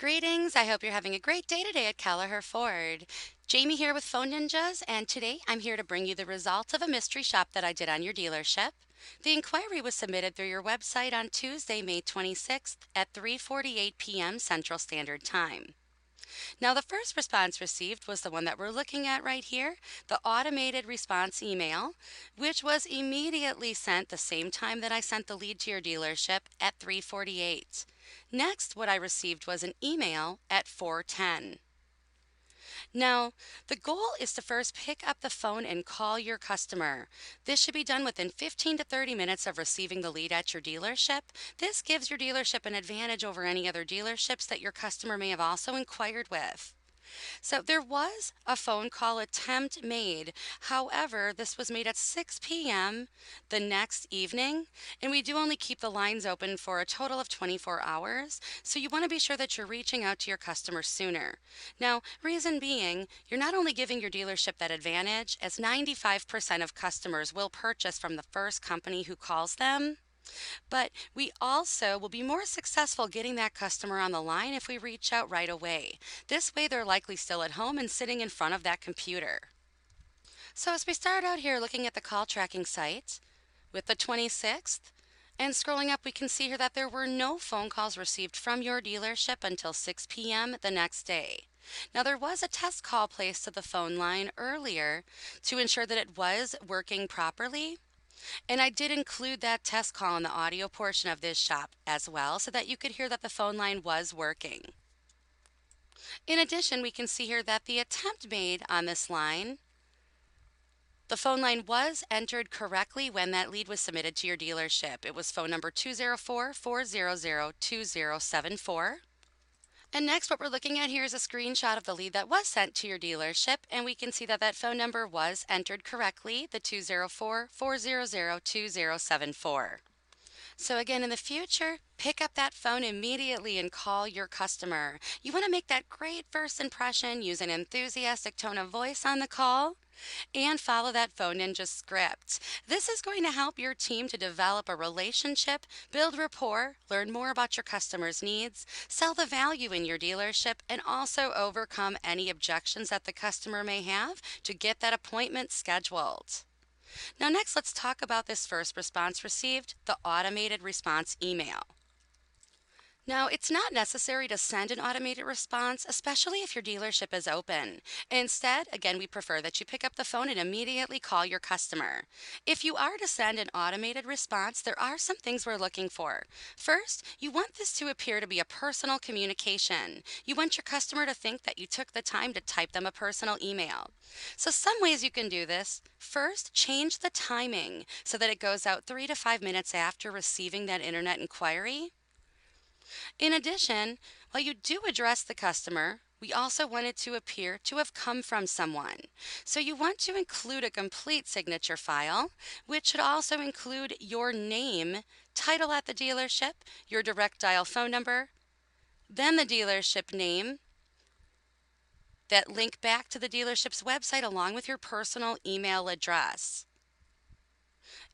Greetings. I hope you're having a great day today at Kelleher Ford. Jamie here with Phone Ninjas, and today I'm here to bring you the results of a mystery shop that I did on your dealership. The inquiry was submitted through your website on Tuesday, May 26th at 3:48 p.m. Central Standard Time. Now, the first response received was the one that we're looking at right here, the automated response email, which was immediately sent the same time that I sent the lead to your dealership at 3:48. Next, what I received was an email at 4:10. Now, the goal is to first pick up the phone and call your customer. This should be done within 15 to 30 minutes of receiving the lead at your dealership. This gives your dealership an advantage over any other dealerships that your customer may have also inquired with. So there was a phone call attempt made. However, this was made at 6 p.m. the next evening, and we do only keep the lines open for a total of 24 hours. So you want to be sure that you're reaching out to your customers sooner. Now, reason being, you're not only giving your dealership that advantage, as 95% of customers will purchase from the first company who calls them, but we also will be more successful getting that customer on the line if we reach out right away. This way, they're likely still at home and sitting in front of that computer. So, as we start out here looking at the call tracking site with the 26th, and scrolling up, we can see here that there were no phone calls received from your dealership until 6 p.m. the next day. Now, there was a test call placed to the phone line earlier to ensure that it was working properly. And I did include that test call in the audio portion of this shop as well so that you could hear that the phone line was working. In addition, we can see here that the attempt made on this line, the phone line was entered correctly when that lead was submitted to your dealership. It was phone number 204-400-2074. And next, what we're looking at here is a screenshot of the lead that was sent to your dealership, and we can see that that phone number was entered correctly, the 204-400-2074. So again, in the future, pick up that phone immediately and call your customer. You want to make that great first impression, use an enthusiastic tone of voice on the call, and follow that Phone Ninja script. This is going to help your team to develop a relationship, build rapport, learn more about your customers' needs, sell the value in your dealership, and also overcome any objections that the customer may have to get that appointment scheduled. Now, next, let's talk about this first response received, the automated response email. Now, it's not necessary to send an automated response, especially if your dealership is open. Instead, again, we prefer that you pick up the phone and immediately call your customer. If you are to send an automated response, there are some things we're looking for. First, you want this to appear to be a personal communication. You want your customer to think that you took the time to type them a personal email. So some ways you can do this. First, change the timing so that it goes out 3 to 5 minutes after receiving that internet inquiry. In addition, while you do address the customer, we also want it to appear to have come from someone. So you want to include a complete signature file, which should also include your name, title at the dealership, your direct dial phone number, then the dealership name, that link back to the dealership's website along with your personal email address.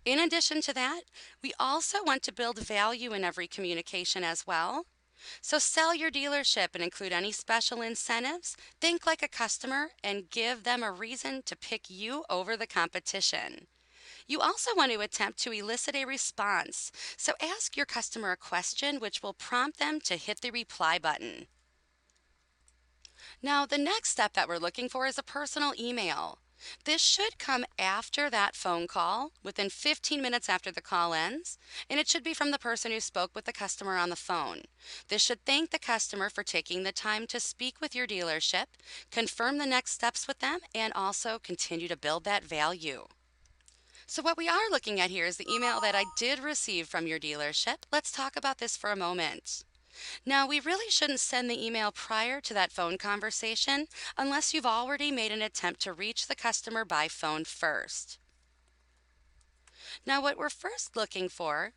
In addition to that, we also want to build value in every communication as well. So sell your dealership and include any special incentives. Think like a customer and give them a reason to pick you over the competition. You also want to attempt to elicit a response. So ask your customer a question which will prompt them to hit the reply button. Now, the next step that we're looking for is a personal email. This should come after that phone call, within 15 minutes after the call ends, and it should be from the person who spoke with the customer on the phone. This should thank the customer for taking the time to speak with your dealership, confirm the next steps with them, and also continue to build that value. So what we are looking at here is the email that I did receive from your dealership. Let's talk about this for a moment. Now, we really shouldn't send the email prior to that phone conversation unless you've already made an attempt to reach the customer by phone first. Now, what we're first looking for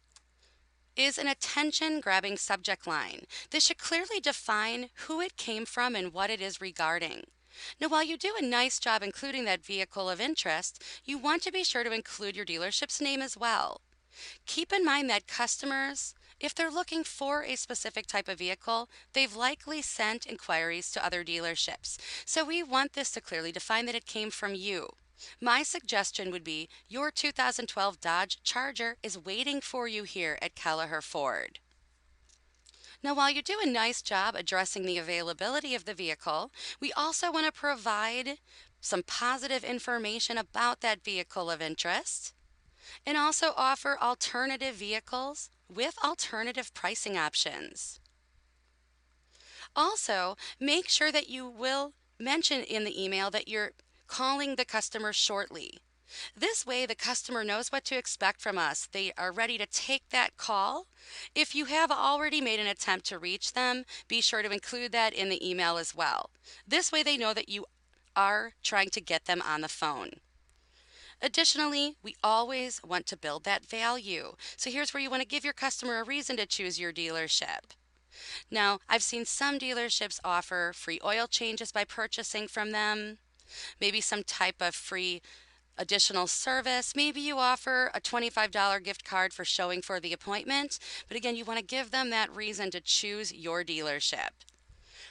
is an attention-grabbing subject line. This should clearly define who it came from and what it is regarding. Now, while you do a nice job including that vehicle of interest, you want to be sure to include your dealership's name as well. Keep in mind that customers If they're looking for a specific type of vehicle, they've likely sent inquiries to other dealerships. So we want this to clearly define that it came from you. My suggestion would be your 2012 Dodge Charger is waiting for you here at Kelleher Ford. Now, while you do a nice job addressing the availability of the vehicle, we also want to provide some positive information about that vehicle of interest and also offer alternative vehicles with alternative pricing options. Also, make sure that you will mention in the email that you're calling the customer shortly. This way, the customer knows what to expect from us. They are ready to take that call. If you have already made an attempt to reach them, be sure to include that in the email as well. This way, they know that you are trying to get them on the phone. Additionally, we always want to build that value. So here's where you want to give your customer a reason to choose your dealership. Now, I've seen some dealerships offer free oil changes by purchasing from them, maybe some type of free additional service. Maybe you offer a $25 gift card for showing for the appointment. But again, you want to give them that reason to choose your dealership.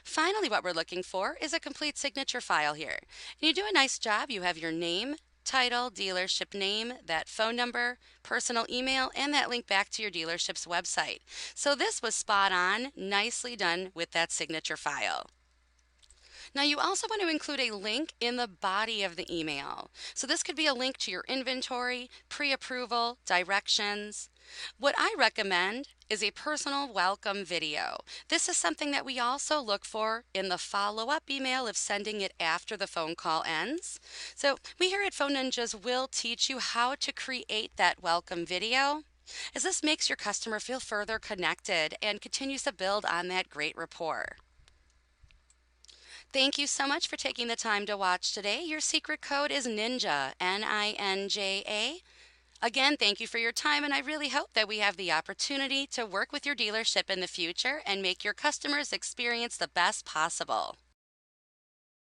Finally, what we're looking for is a complete signature file here. And you do a nice job. You have your name, title, dealership name, that phone number, personal email, and that link back to your dealership's website. So this was spot on, nicely done with that signature file. Now you also want to include a link in the body of the email. So this could be a link to your inventory, pre-approval, directions. What I recommend is a personal welcome video. This is something that we also look for in the follow-up email if sending it after the phone call ends. So we here at Phone Ninjas will teach you how to create that welcome video, as this makes your customer feel further connected and continues to build on that great rapport. Thank you so much for taking the time to watch today. Your secret code is NINJA, Ninja. Again, thank you for your time, and I really hope that we have the opportunity to work with your dealership in the future and make your customers experience the best possible.